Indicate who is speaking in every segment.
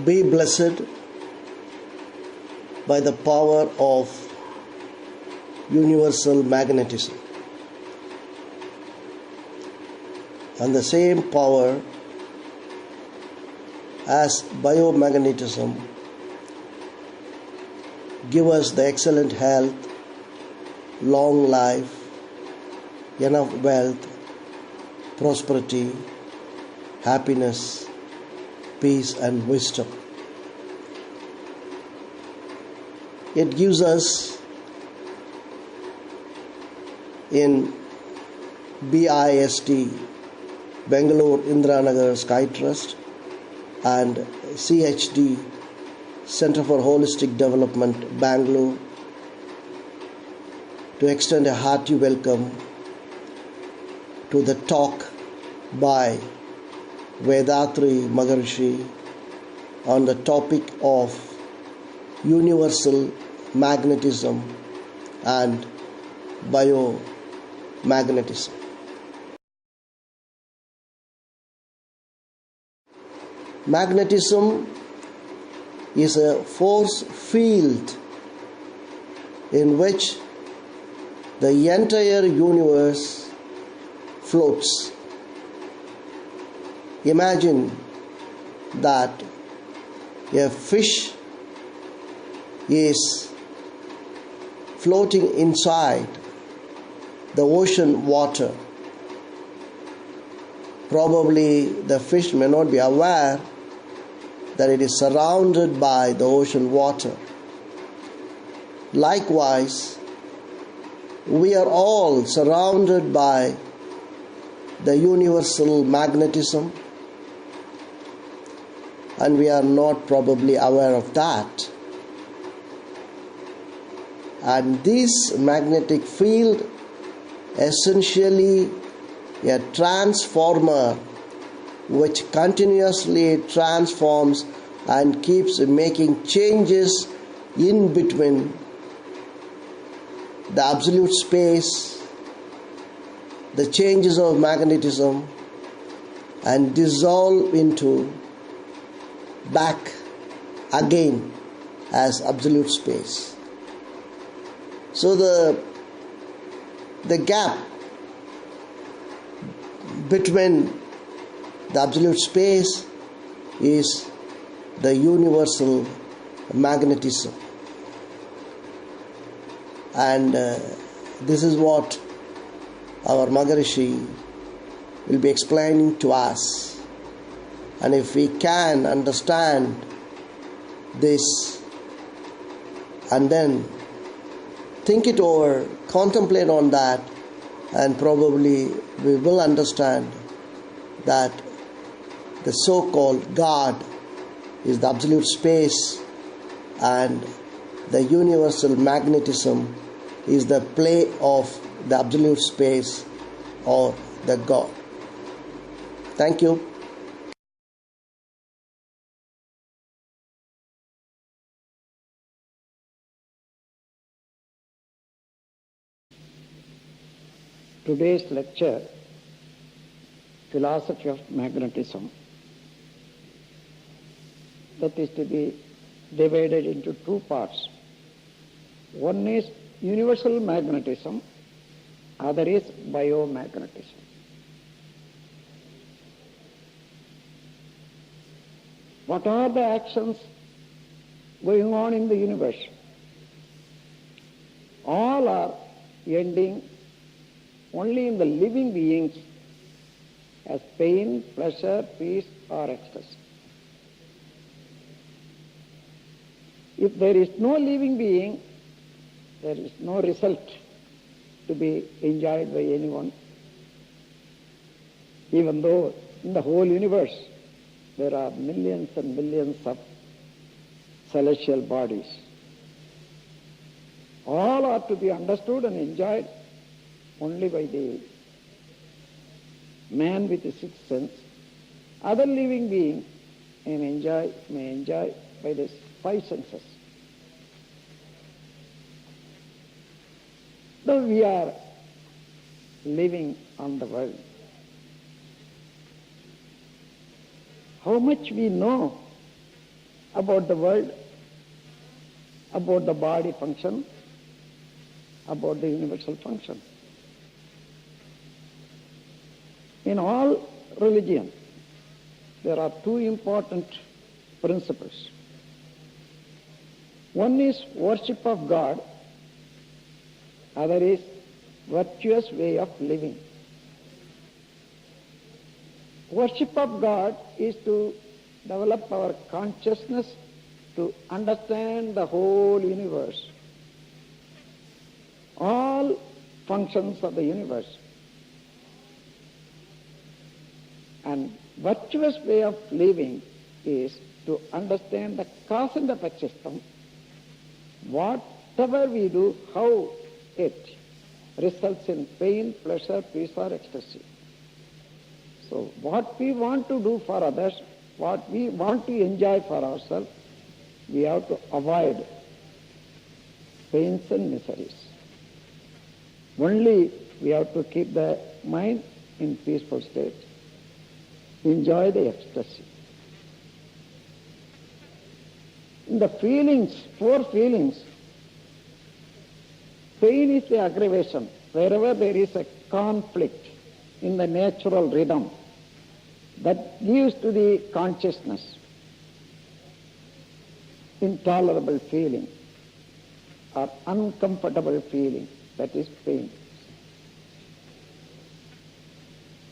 Speaker 1: be blessed by the power of universal magnetism. And the same power as biomagnetism give us the excellent health, long life, enough wealth, prosperity, happiness, peace and wisdom. It gives us in BIST, Bangalore Indiranagar Sky Trust, and CHD, Center for Holistic Development, Bangalore, to extend a hearty welcome to the talk by Vethathiri Maharishi on the topic of universal magnetism and biomagnetism. Magnetism is a force field in which the entire universe floats. Imagine that a fish is floating inside the ocean water. Probably the fish may not be aware that it is surrounded by the ocean water. Likewise, we are all surrounded by the universal magnetism, and we are not probably aware of that. And this magnetic field essentially a transformer which continuously transforms and keeps making changes in between the absolute space, the changes of magnetism, and dissolve into back again as absolute space. So the gap between the absolute space is the universal magnetism. And this is what our Maharishi will be explaining to us. And if we can understand this and then think it over, contemplate on that, and probably we will understand that the so-called God is the absolute space and the universal magnetism is the play of the absolute space or the God. Thank you.
Speaker 2: Today's lecture, Philosophy of Magnetism, that is to be divided into two parts. One is universal magnetism, other is biomagnetism. What are the actions going on in the universe? All are ending only in the living beings as pain, pleasure, peace or ecstasy. If there is no living being, there is no result to be enjoyed by anyone, even though in the whole universe there are millions and millions of celestial bodies. All are to be understood and enjoyed only by the man with the sixth sense. Other living beings may enjoy by the five senses. Though we are living on the world, how much we know about the world, about the body function, about the universal function. In all religion, there are two important principles. One is worship of God, other is virtuous way of living. Worship of God is to develop our consciousness to understand the whole universe, all functions of the universe. And virtuous way of living is to understand the cause and effect system. Whatever we do, how it results in pain, pleasure, peace or ecstasy. So what we want to do for others, what we want to enjoy for ourselves, we have to avoid pains and miseries. Only we have to keep the mind in peaceful state, enjoy the ecstasy. In the feelings, four feelings, pain is the aggravation. Wherever there is a conflict in the natural rhythm, that gives to the consciousness intolerable feeling or uncomfortable feeling, that is pain.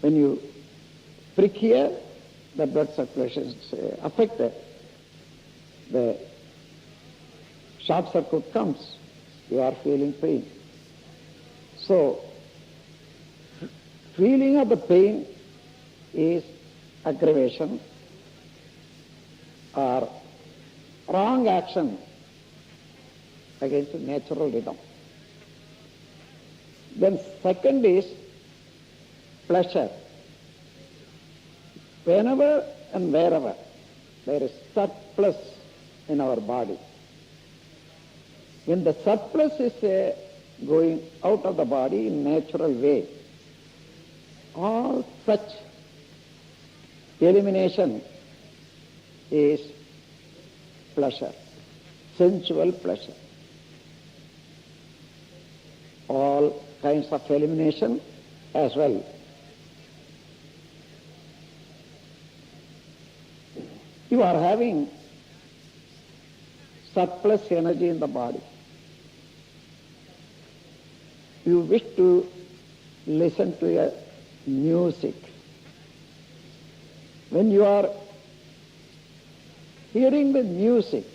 Speaker 2: When you prick here, the blood circulation is affected. The short circuit comes, you are feeling pain. So, feeling of the pain is aggravation or wrong action against the natural rhythm. Then second is pleasure. Whenever and wherever there is surplus in our body, when the surplus is going out of the body in natural way, all such elimination is pleasure, sensual pleasure. All kinds of elimination as well. You are having surplus energy in the body. You wish to listen to a music. When you are hearing the music,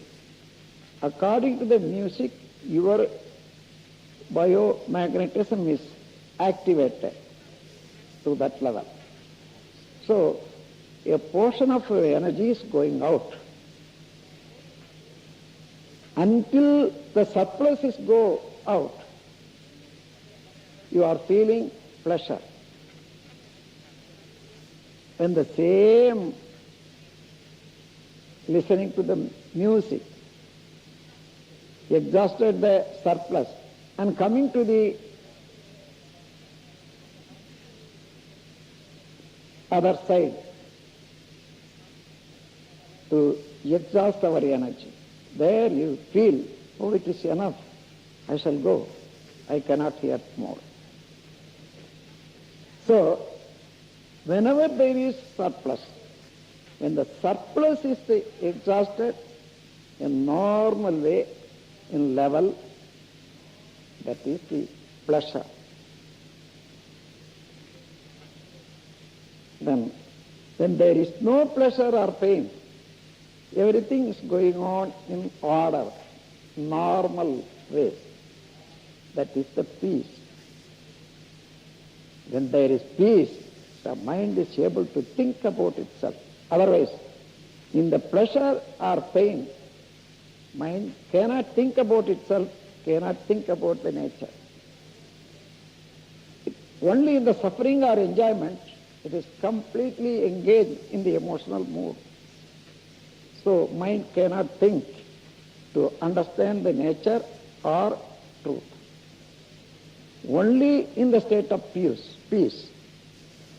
Speaker 2: according to the music, your biomagnetism is activated to that level. So, a portion of energy is going out. Until the surplus is go out, you are feeling pleasure. When the same listening to the music exhausted the surplus and coming to the other side to exhaust our energy, there you feel, oh, it is enough, I shall go, I cannot hear more. So, whenever there is surplus, when the surplus is exhausted in normal way, in level, that is the pleasure. Then, when there is no pleasure or pain, everything is going on in order, normal way. That is the peace. When there is peace, the mind is able to think about itself. Otherwise, in the pleasure or pain, mind cannot think about itself, cannot think about the nature. Only in the suffering or enjoyment, it is completely engaged in the emotional mood. So, mind cannot think to understand the nature or truth. Only in the state of peace,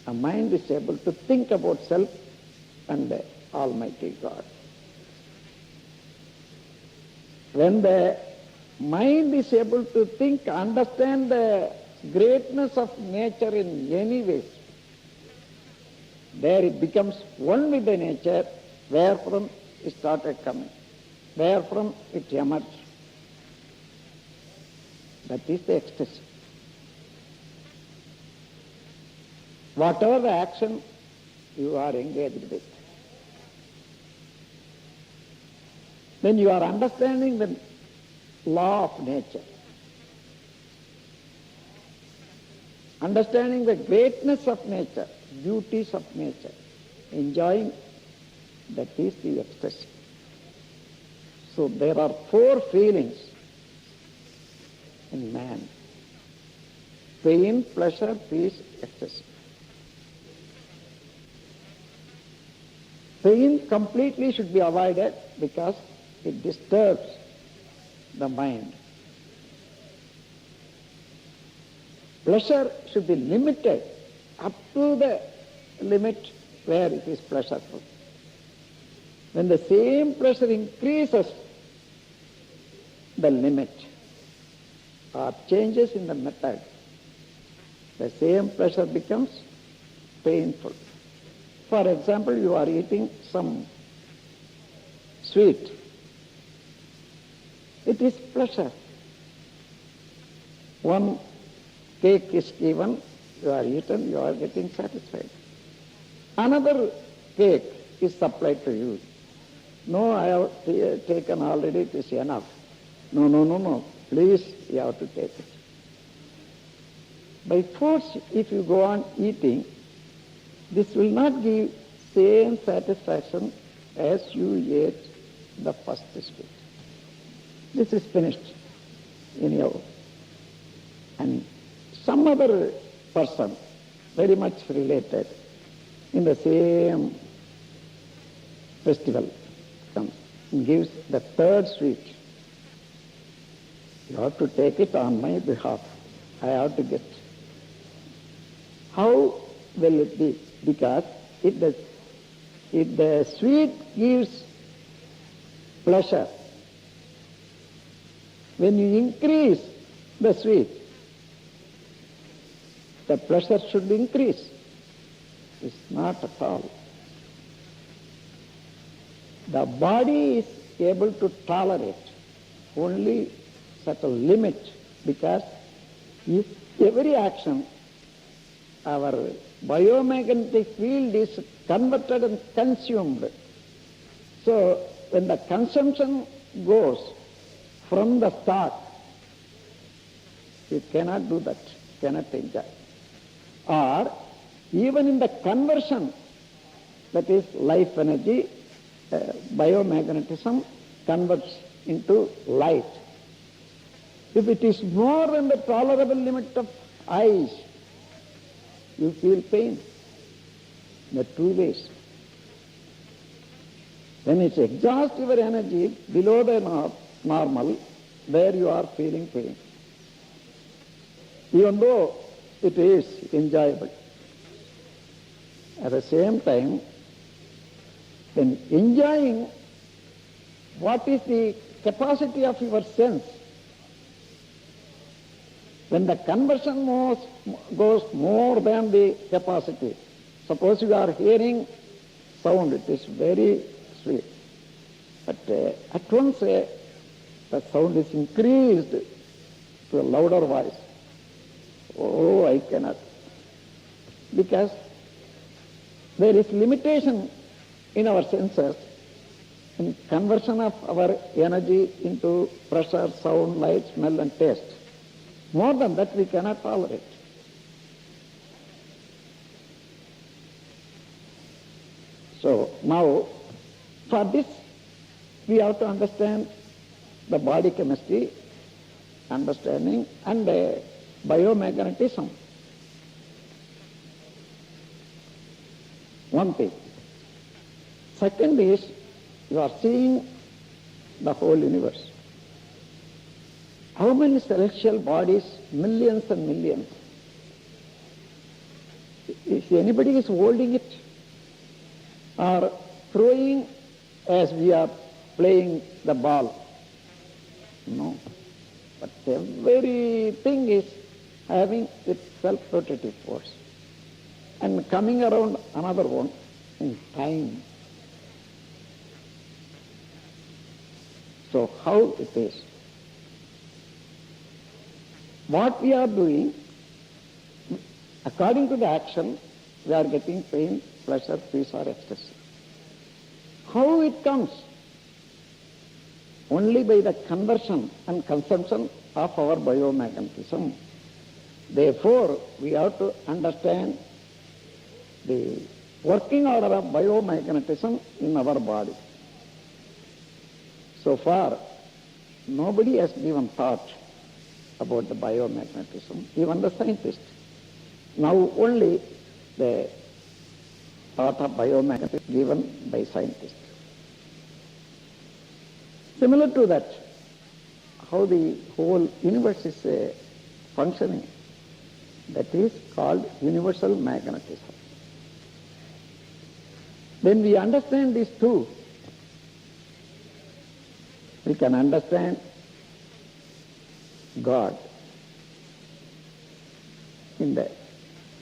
Speaker 2: a mind is able to think about self and the Almighty God. When the mind is able to think, understand the greatness of nature in any ways, there it becomes one with the nature, wherefrom it started coming, wherefrom it emerged. That is the ecstasy. Whatever the action you are engaged with, then you are understanding the law of nature, understanding the greatness of nature, beauties of nature, enjoying, that is the ecstasy. So there are four feelings in man: pain, pleasure, peace, ecstasy. Pain completely should be avoided because it disturbs the mind. Pleasure should be limited up to the limit where it is pleasurable. When the same pleasure increases the limit or changes in the method, the same pleasure becomes painful. For example, you are eating some sweet. It is pleasure. One cake is given, you are eaten, you are getting satisfied. Another cake is supplied to you. No, I have taken already, it is enough. No, please, you have to take it. By force, if you go on eating, this will not give same satisfaction as you ate the first sweet. This is finished anyhow. And some other person, very much related, in the same festival comes and gives the third sweet. You have to take it on my behalf. I have to get. How will it be? Because if the sweet gives pleasure, when you increase the sweet, the pleasure should increase. It's not at all. The body is able to tolerate only such a limit, because if every action, our biomagnetic field is converted and consumed. So when the consumption goes from the start, you cannot do that, cannot enjoy. Or even in the conversion, that is life energy, biomagnetism converts into light. If it is more than the tolerable limit of eyes, you feel pain. The two ways. When it exhausts your energy below the normal, there you are feeling pain. Even though it is enjoyable. At the same time, when enjoying, what is the capacity of your sense? When the conversion goes more than the capacity, suppose you are hearing sound, it is very sweet. But at once the sound is increased to a louder voice. Oh, I cannot. Because there is limitation in our senses in conversion of our energy into pressure, sound, light, smell and taste. More than that we cannot tolerate. So now, for this, we have to understand the body chemistry, understanding, and biomagnetism. One thing. Second is, you are seeing the whole universe. How many celestial bodies? Millions and millions. If anybody is holding it or throwing as we are playing the ball, No. But everything is having its self-rotative force. And coming around another one in time. So how it is? What we are doing, according to the action, we are getting pain, pleasure, peace or ecstasy. How it comes? Only by the conversion and consumption of our biomagnetism. Therefore, we have to understand the working order of biomagnetism in our body. So far, nobody has given thought about the biomagnetism, even the scientists. Now only the thought of biomagnetism given by scientists. Similar to that, how the whole universe is functioning, that is called universal magnetism. When we understand these two, we can understand God. In the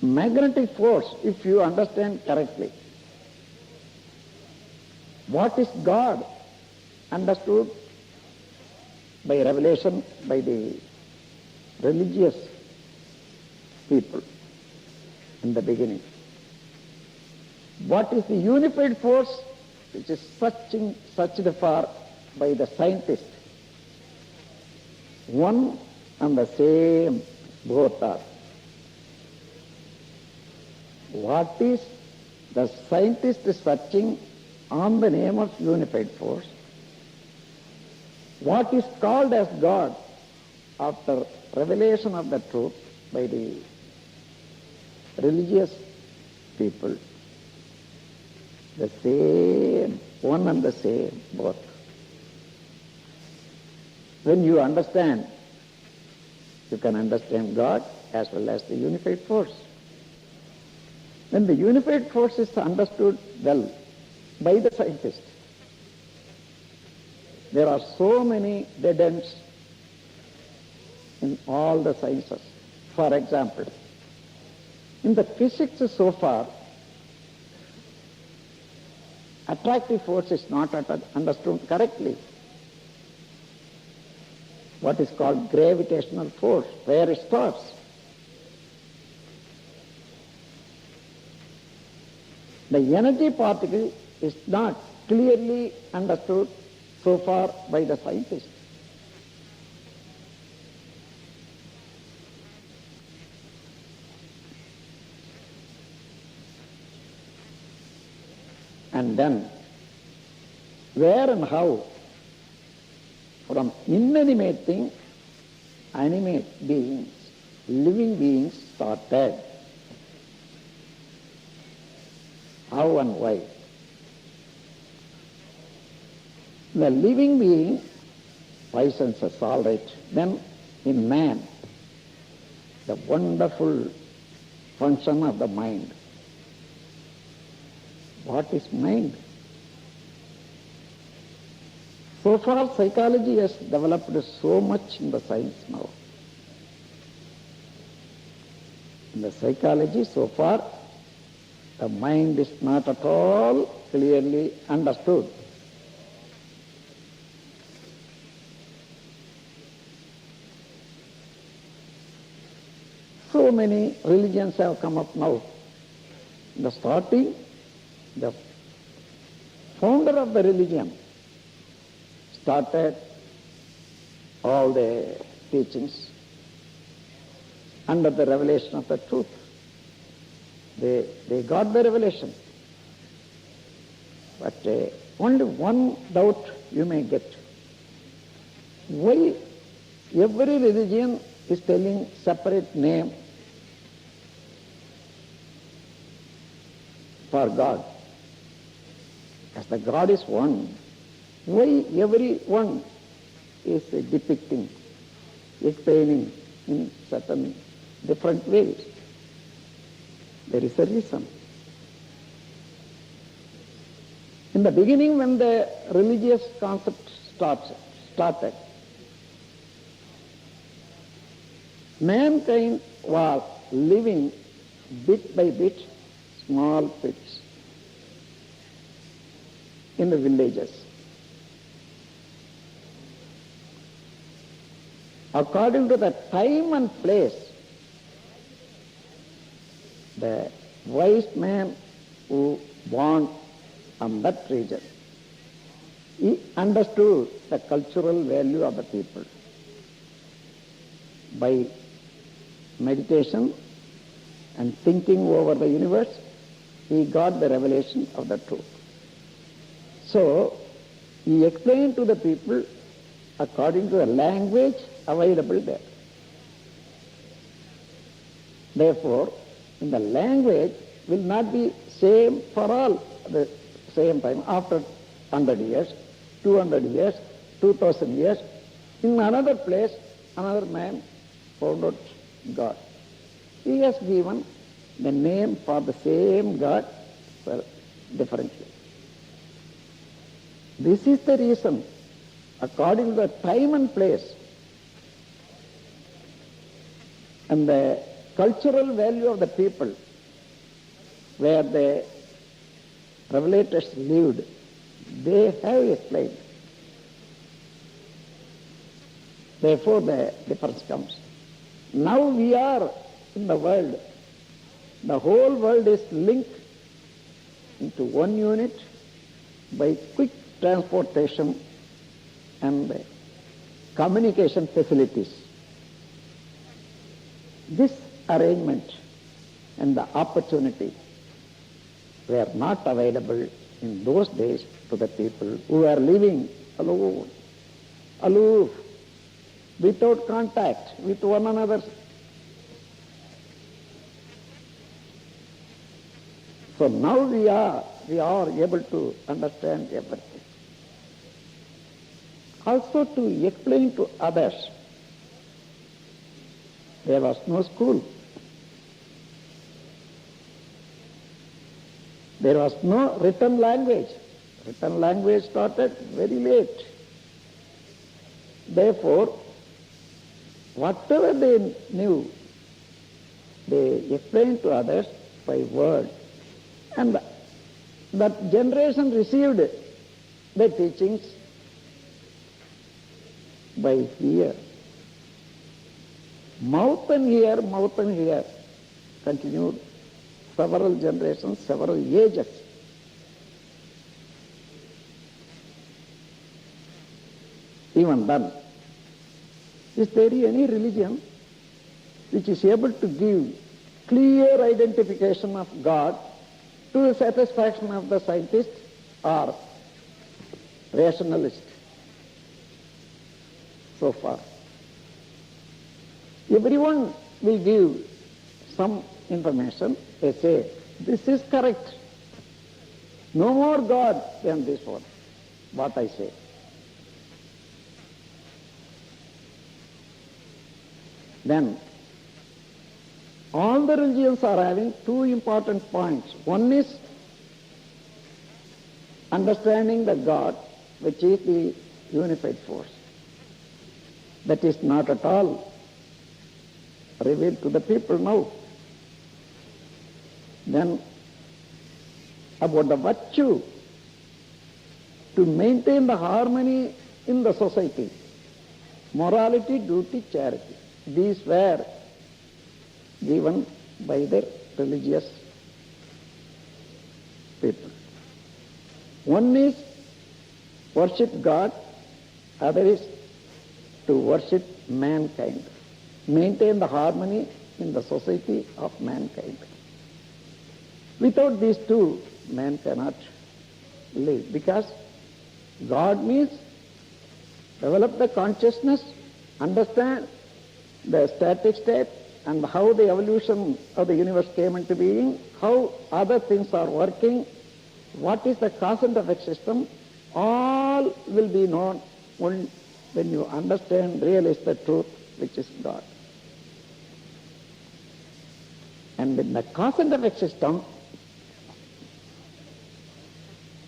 Speaker 2: magnetic force, if you understand correctly, what is God understood by revelation by the religious people in the beginning. What is the unified force which is searched for by the scientist? One and the same, both are. What is the scientist searching on the name of unified force? What is called as God after revelation of the truth by the religious people? The same, one and the same, both. When you understand, you can understand God as well as the unified force. When the unified force is understood well by the scientist, there are so many dead ends in all the sciences. For example, in the physics so far, attractive force is not understood correctly. What is called gravitational force, where it starts. The energy particle is not clearly understood so far by the scientists. And then, where and how from inanimate things, animate beings, living beings started. How and why? The living being, five senses, all right. Then in man, the wonderful function of the mind. What is mind? So far, psychology has developed so much in the science now. In the psychology, so far, the mind is not at all clearly understood. So many religions have come up now. In the starting, the founder of the religion started all the teachings under the revelation of the truth. They got the revelation. But only one doubt you may get. Why every religion is telling separate name for God? As the God is one, why every one is depicting, explaining in certain different ways? There is a reason. In the beginning, when the religious concept started, Mankind was living bit by bit, small pits in the villages. According to the time and place, the wise man who born on that region, he understood the cultural value of the people. By meditation and thinking over the universe, he got the revelation of the truth. So, he explained to the people according to the language available there. Therefore, in the language will not be same for all at the same time. After 100 years, 200 years, 2000 years, in another place, another man found out God. He has given the name for the same God differently. This is the reason, according to the time and place and the cultural value of the people where the revelators lived, they have explained. Therefore the difference comes. Now we are in the world. The whole world is linked into one unit by quick transportation and communication facilities. This arrangement and the opportunity were not available in those days to the people who were living alone, aloof, without contact with one another. So now we are able to understand everything. Also to explain to others. There was no school. There was no written language. Written language started very late. Therefore, whatever they knew, they explained to others by word. And that generation received the teachings by ear. Mouth and ear continued several generations, several ages. Even then, is there any religion which is able to give clear identification of God to the satisfaction of the scientist or rationalist so far? Everyone will give some information. They say, this is correct. No more God than this one, what I say. Then, all the religions are having two important points. One is understanding the God, which is the unified force. That is not at all revealed to the people now. Then, about the virtue to maintain the harmony in the society, morality, duty, charity. These were given by the religious people. One is worship God, other is to worship mankind, maintain the harmony in the society of mankind. Without these two, man cannot live, because God means develop the consciousness, understand the static state and how the evolution of the universe came into being, how other things are working, what is the cause and effect system, all will be known when you understand, realize the truth, which is God. And in the cause and effect system,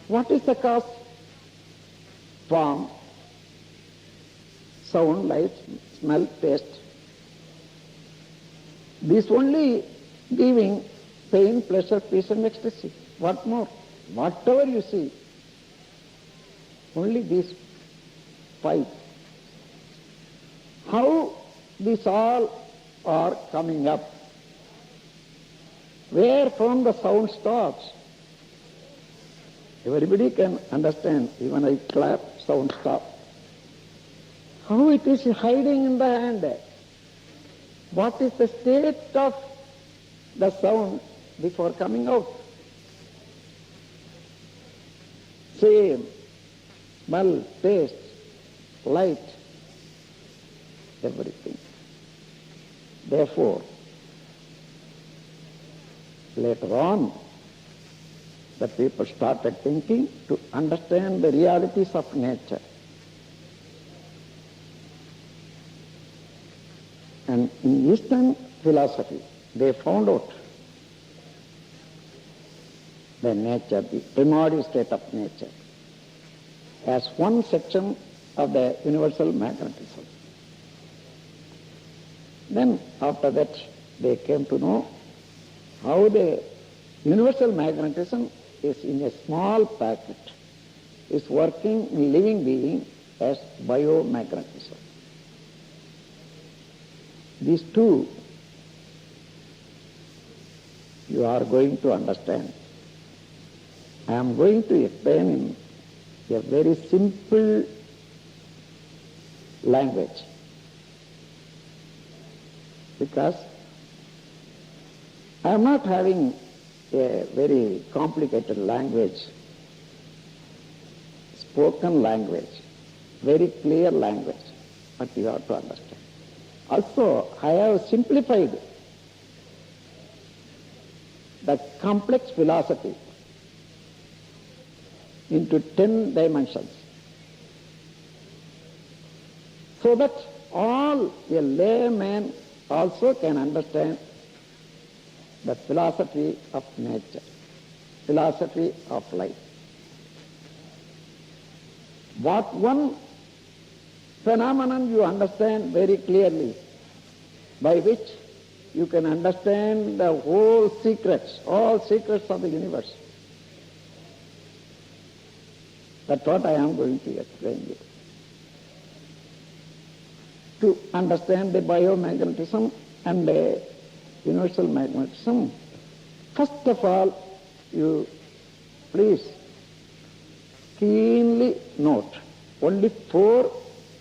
Speaker 2: what is the cause? Form, sound, light, smell, taste. This only giving pain, pleasure, peace and ecstasy. What more? Whatever you see, only these five. How these all are coming up? Where from the sound starts? Everybody can understand, even I clap, sound stop. How it is hiding in the hand? What is the state of the sound before coming out? Same, smell, taste, light, everything. Therefore, later on, the people started thinking to understand the realities of nature. And in Eastern philosophy, they found out the nature, the primordial state of nature, as one section of the universal magnetism. Then after that, they came to know how the universal magnetism is in a small packet, is working in living being as biomagnetism. These two you are going to understand. I am going to explain in a very simple language, because I am not having a very complicated language, spoken language, very clear language, but you have to understand. Also, I have simplified the complex philosophy into 10 dimensions, so that all a layman also can understand the philosophy of nature, philosophy of life. What one phenomenon you understand very clearly, by which you can understand the whole secrets, all secrets of the universe. That's what I am going to explain you. To understand the biomagnetism and the universal magnetism, first of all, you please keenly note only 4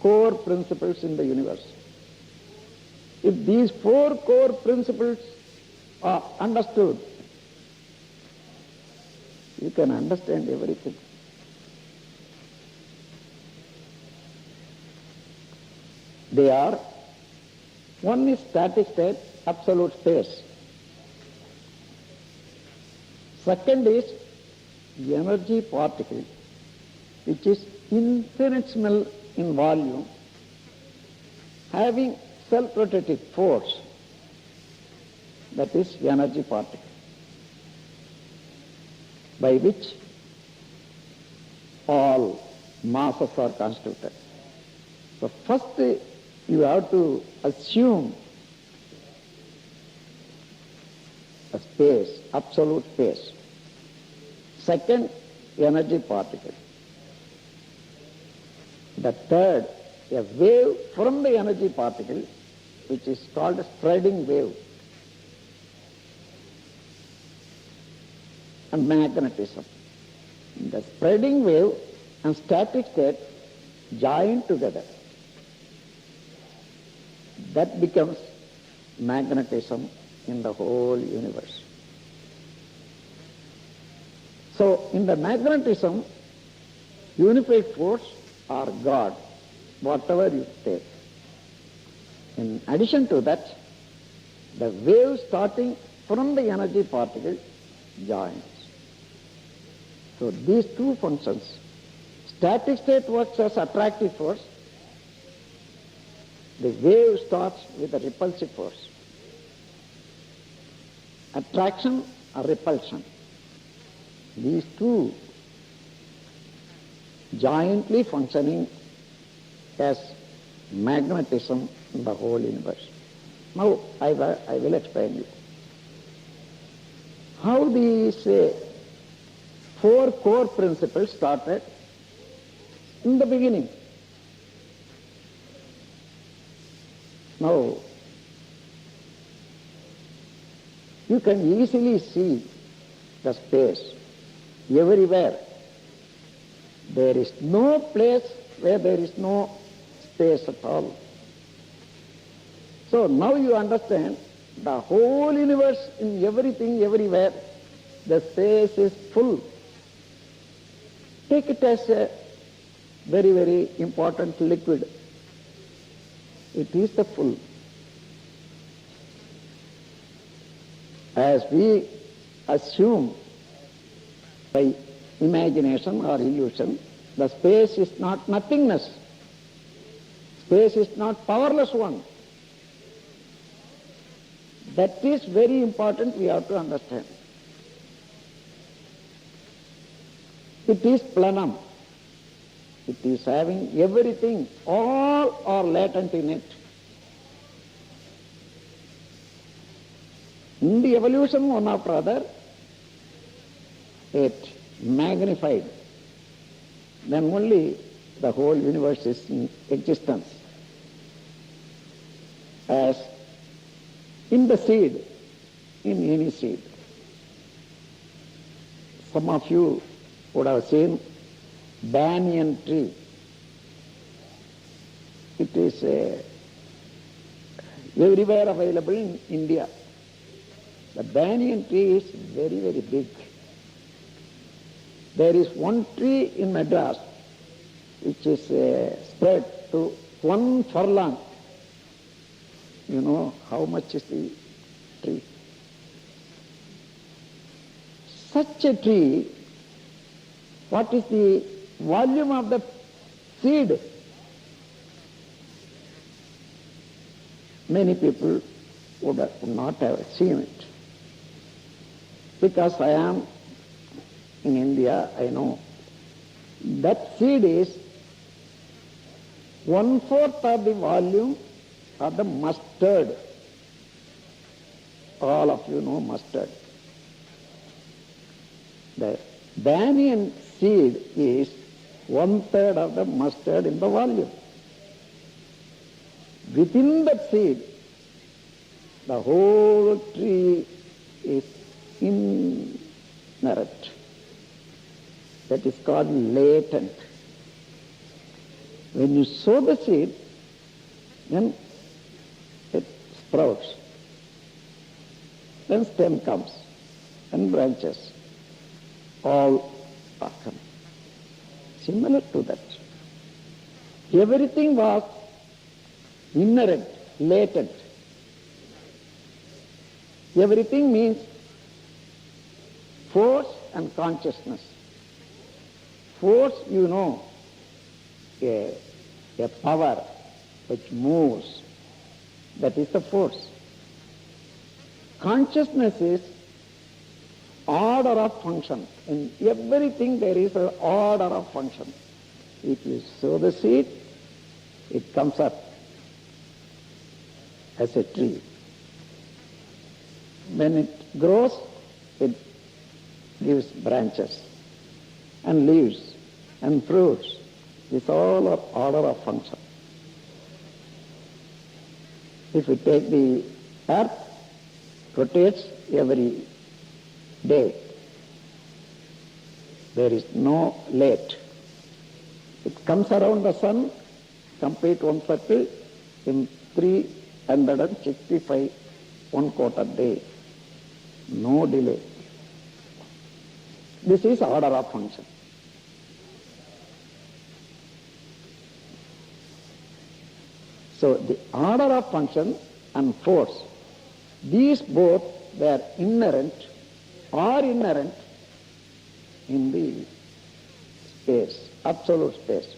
Speaker 2: core principles in the universe. If these 4 core principles are understood, you can understand everything. They are, one is static state, absolute space. Second is the energy particle, which is infinitesimal in volume, having self-rotative force, that is the energy particle, by which all masses are constituted. So first you have to assume a space, absolute space. Second, energy particle. The third, a wave from the energy particle, which is called a spreading wave. And magnetism. The spreading wave and static state join together. That becomes magnetism in the whole universe. So in the magnetism, unified force or God, whatever you take. In addition to that, the wave starting from the energy particle joins. So these two functions, static state works as attractive force, the wave starts with a repulsive force. Attraction or repulsion. These two jointly functioning as magnetism in the whole universe. Now I will explain you. How these four core principles started in the beginning. Now, you can easily see the space everywhere. There is no place where there is no space at all. So now you understand the whole universe, in everything, everywhere, the space is full. Take it as a very, very important liquid. It is the full. As we assume by imagination or illusion, the space is not nothingness. Space is not powerless one. That is very important, we have to understand. It is plenum. It is having everything, all are latent in it. In the evolution, one after other, it magnified. Then only the whole universe is in existence. As in the seed, in any seed. Some of you would have seen banyan tree. It is everywhere available in India. The banyan tree is very, very big. There is one tree in Madras which is spread to 1 furlong. You know how much is the tree? Such a tree, what is the volume of the seed? Many people would not have seen it. Because I am in India, I know. That seed is 1/4 of the volume of the mustard. All of you know mustard. The banyan seed is 1/3 of the mustard in the volume. Within that seed, the whole tree is inherent. That is called latent. When you sow the seed, then it sprouts. Then stem comes and branches. All are coming. Similar to that. Everything was inherent, latent. Everything means force and consciousness. Force, you know, a power which moves. That is the force. Consciousness is order of function. In everything there is an order of function. If you sow the seed, it comes up as a tree. When it grows, it gives branches and leaves and fruits. This all are order of function. If you take the earth, rotates every day. There is no late. It comes around the sun, complete one circle in 365 1/4 day. No delay. This is order of function. So the order of function and force, these both were inherent in the space, absolute space.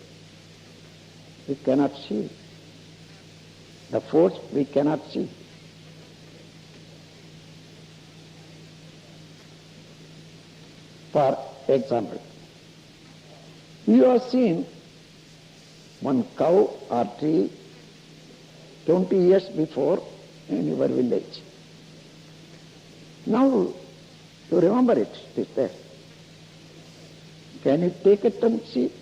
Speaker 2: We cannot see. The force we cannot see. For example, you have seen one cow or tree 20 years before in your village. Now you remember it is there. Can you take it and see?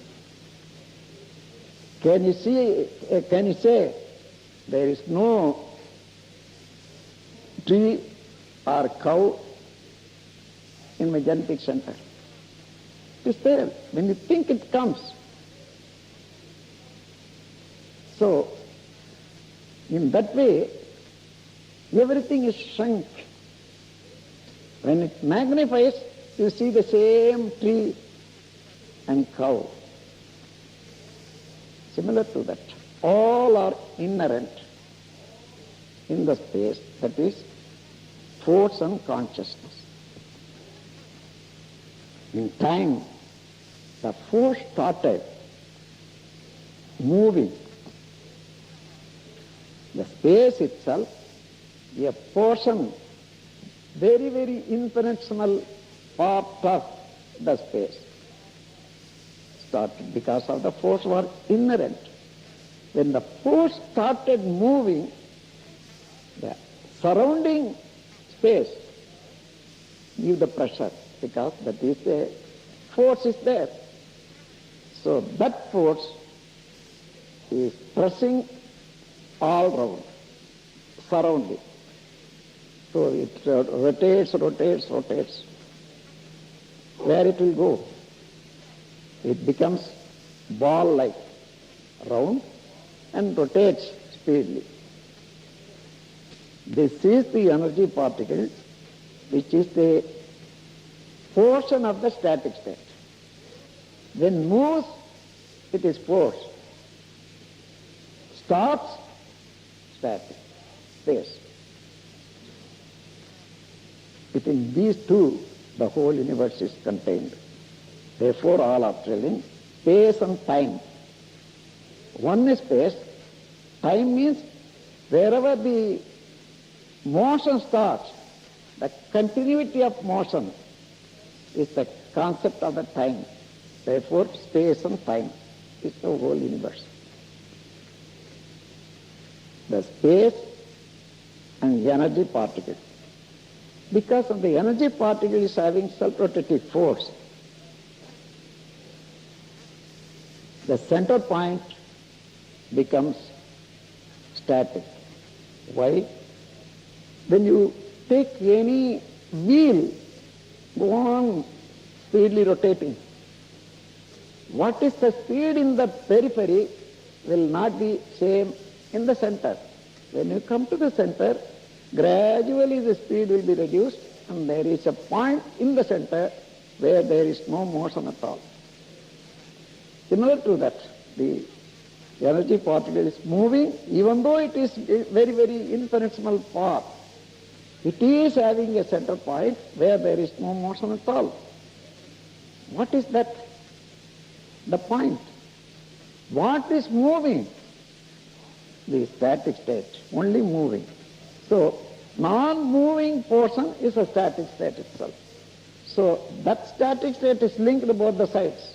Speaker 2: Can you say there is no tree or cow in my genetic center? It is there. When you think, it comes. So, in that way, everything is shrunk. When it magnifies, you see the same tree and cow. Similar to that. All are inherent in the space, that is, force and consciousness. In time, the force started moving. The space itself, a portion, very, very infinitesimal part of the space, started because of the force was inherent. When the force started moving, the surrounding space give the pressure, because that is the force is there. So that force is pressing all round, surrounding. So it rotates. Where it will go? It becomes ball-like, round, and rotates speedily. This is the energy particle, which is the portion of the static state. When moves, it is force. Starts, static, space. Within these two, the whole universe is contained. Therefore, all are telling space and time. One is space. Time means wherever the motion starts, the continuity of motion is the concept of the time. Therefore, space and time is the whole universe. The space and energy particle. Because of the energy particle is having self-rotative force, the center point becomes static. Why? When you take any wheel, go on speedily rotating. What is the speed in the periphery will not be same in the center. When you come to the center, gradually the speed will be reduced, and there is a point in the center where there is no motion at all. Similar to that, the energy particle is moving, even though it is a very, very infinitesimal part. It is having a center point where there is no motion at all. What is that? The point. What is moving? The static state, only moving. So, non-moving portion is a static state itself. So, that static state is linked to both the sides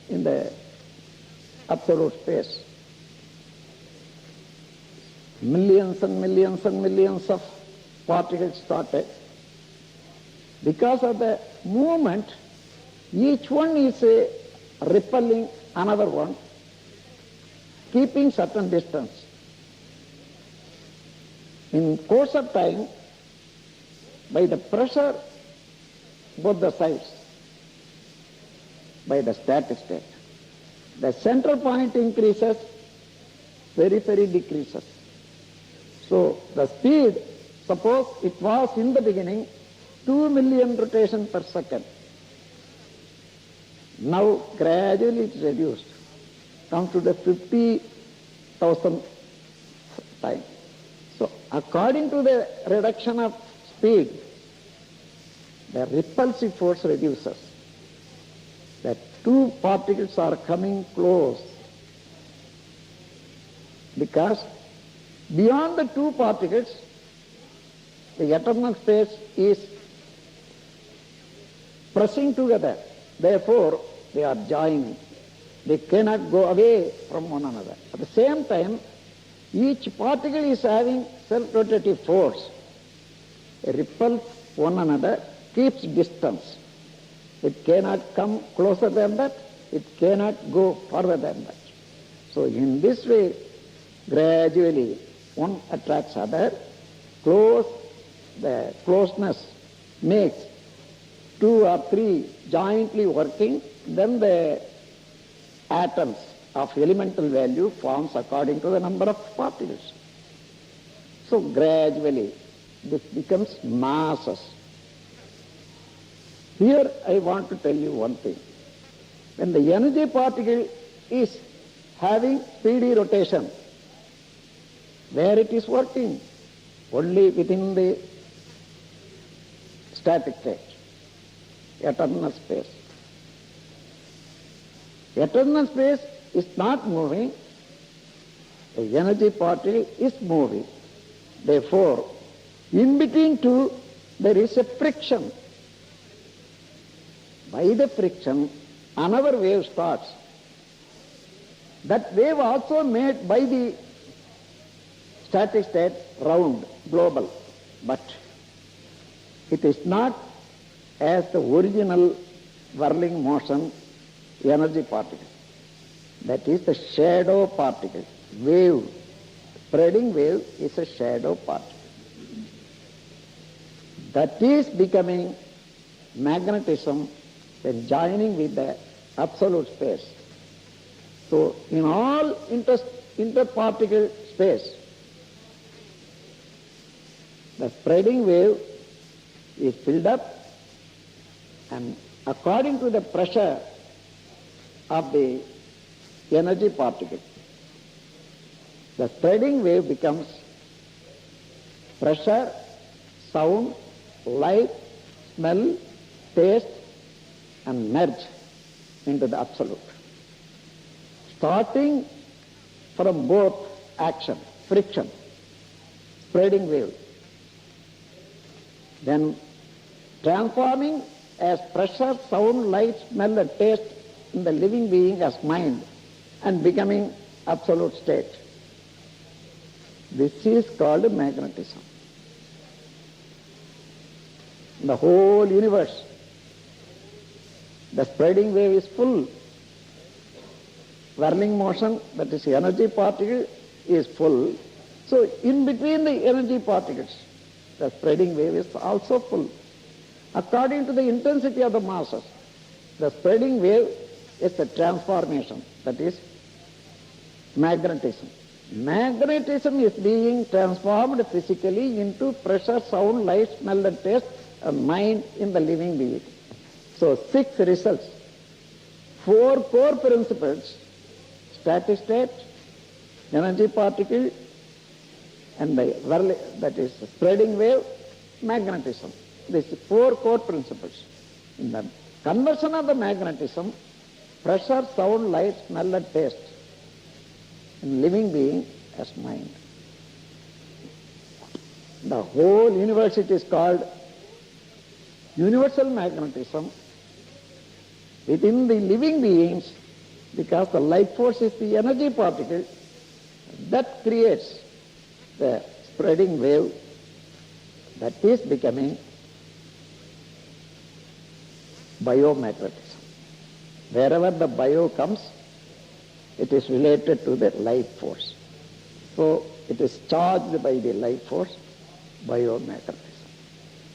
Speaker 2: in the absolute space. Millions and millions and millions of particles started. Because of the movement, each one is repelling another one, keeping certain distance. In course of time, by the pressure, both the sides, by the static state, the central point increases, periphery decreases. So the speed, suppose it was in the beginning 2 million rotations per second. Now gradually it is reduced, comes to the 50,000 time. So according to the reduction of speed, the repulsive force reduces. The two particles are coming close, because beyond the two particles, the eternal space is pressing together. Therefore, they are joining. They cannot go away from one another. At the same time, Each particle is having self-rotative force. Repels one another, keeps distance. It cannot come closer than that. It cannot go further than that. So in this way, gradually one attracts other. The closeness makes two or three jointly working, then the atoms of elemental value forms according to the number of particles. So gradually this becomes masses. Here I want to tell you one thing. When the energy particle is having speedy rotation, where it is working? Only within the static state, eternal space. Eternal space is not moving, the energy particle is moving. Therefore, in between two, there is a friction. By the friction, another wave starts. That wave also made by the static state round, global, but it is not as the original whirling motion energy particle. That is the shadow particle, wave. Spreading wave is a shadow particle. That is becoming magnetism when joining with the absolute space. So in all interparticle space, the spreading wave is filled up, and according to the pressure of the energy particle, the spreading wave becomes pressure, sound, light, smell, taste, and merge into the absolute. Starting from both action, friction, spreading wave, then transforming as pressure, sound, light, smell, and taste in the living being as mind, and becoming absolute state. This is called magnetism. The whole universe, the spreading wave is full. Whirling motion, that is energy particle, is full. So in between the energy particles, the spreading wave is also full. According to the intensity of the masses, the spreading wave is the transformation, that is magnetism. Magnetism is being transformed physically into pressure, sound, light, smell, and taste, and mind in the living being. So 6 results, 4 core principles: static state, energy particle, and that is spreading wave, magnetism. These 4 core principles. In the conversion of the magnetism, pressure, sound, light, smell, and taste in living being as mind. The whole universe, it is called universal magnetism within the living beings, because the life force is the energy particle that creates the spreading wave that is becoming biomagnetism. Wherever the bio comes, it is related to the life force. So it is charged by the life force, biomagnetism.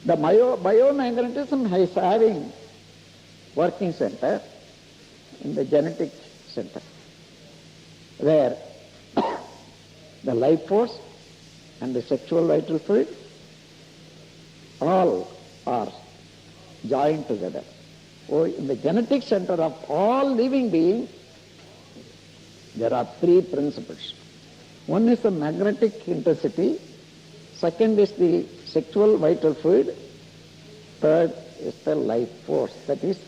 Speaker 2: The biomagnetism is having working center in the genetic center, where the life force and the sexual vital fluid all are joined together. So in the genetic center of all living beings, there are 3 principles. One is the magnetic intensity, second is the sexual vital fluid, third is the life force. That is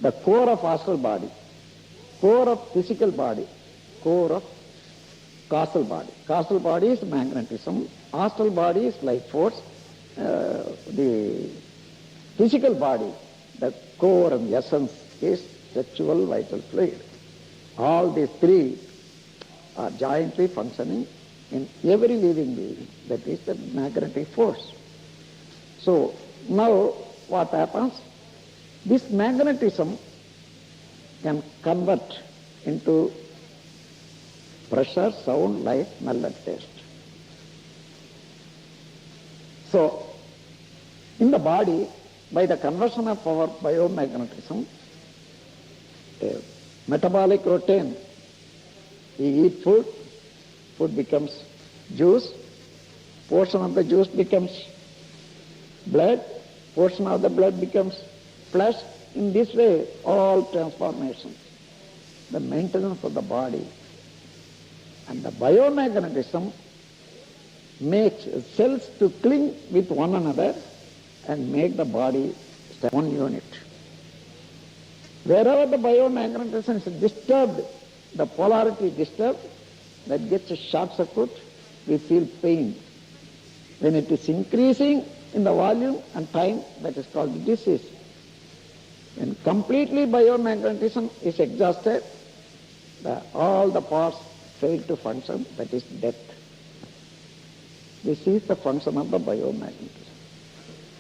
Speaker 2: the core of astral body, core of physical body, core of causal body. Causal body is magnetism, astral body is life force, the physical body, the core and essence is sexual vital fluid. All these 3 are jointly functioning in every living being. That is the magnetic force. So now what happens? This magnetism can convert into pressure, sound, light, smell and taste. So in the body, by the conversion of our biomagnetism, metabolic routine, we eat food, food becomes juice, portion of the juice becomes blood, portion of the blood becomes flesh. In this way, all transformations, the maintenance of the body. And the biomagnetism makes cells to cling with one another and make the body one unit. Wherever the biomagnetism is disturbed, the polarity is disturbed, that gets a short circuit, we feel pain. When it is increasing in the volume and time, that is called disease. When completely biomagnetism is exhausted, all the parts fail to function, that is death. This is the function of the biomagnetism.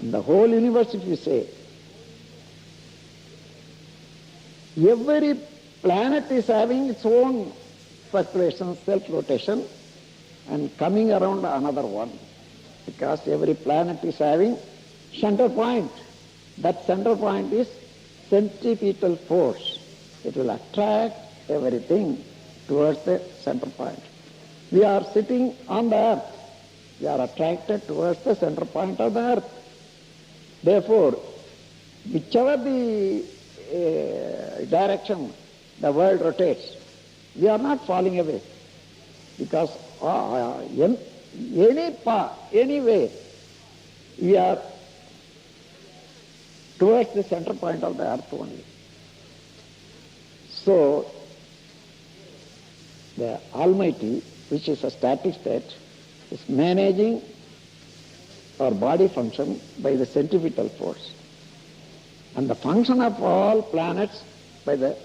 Speaker 2: In the whole universe, if you say, every planet is having its own circulation, self-rotation, and coming around another one. Because every planet is having center point. That center point is centripetal force. It will attract everything towards the center point. We are sitting on the earth. We are attracted towards the center point of the earth. Therefore, whichever the direction the world rotates, we are not falling away. Because any way, we are towards the center point of the earth only. So, the Almighty, which is a static state, is managing our body function by the centripetal force. And the function of all planets by the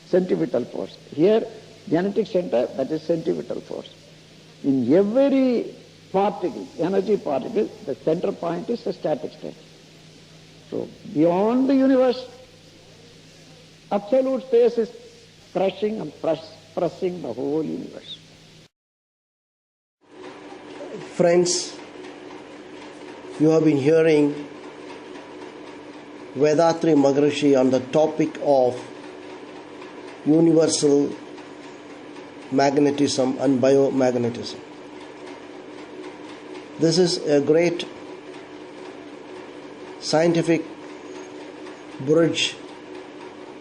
Speaker 2: centripetal force. Here, genetic center, that is centripetal force. In every particle, energy particle, the center point is a static state. So, beyond the universe, absolute space is crushing and pressing the whole universe.
Speaker 1: Friends, you have been hearing Vethathiri Maharishi on the topic of universal magnetism and biomagnetism. This is a great scientific bridge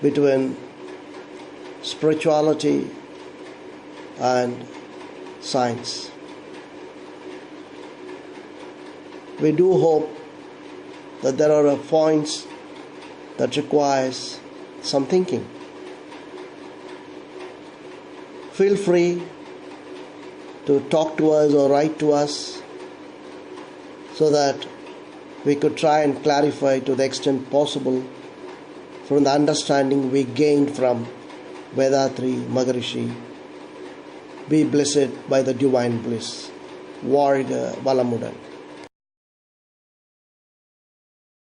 Speaker 1: between spirituality and science. We do hope that there are points that requires some thinking. Feel free to talk to us or write to us so that we could try and clarify to the extent possible from the understanding we gained from Vethathiri Maharishi. Be blessed by the divine bliss. Varga Valamudan.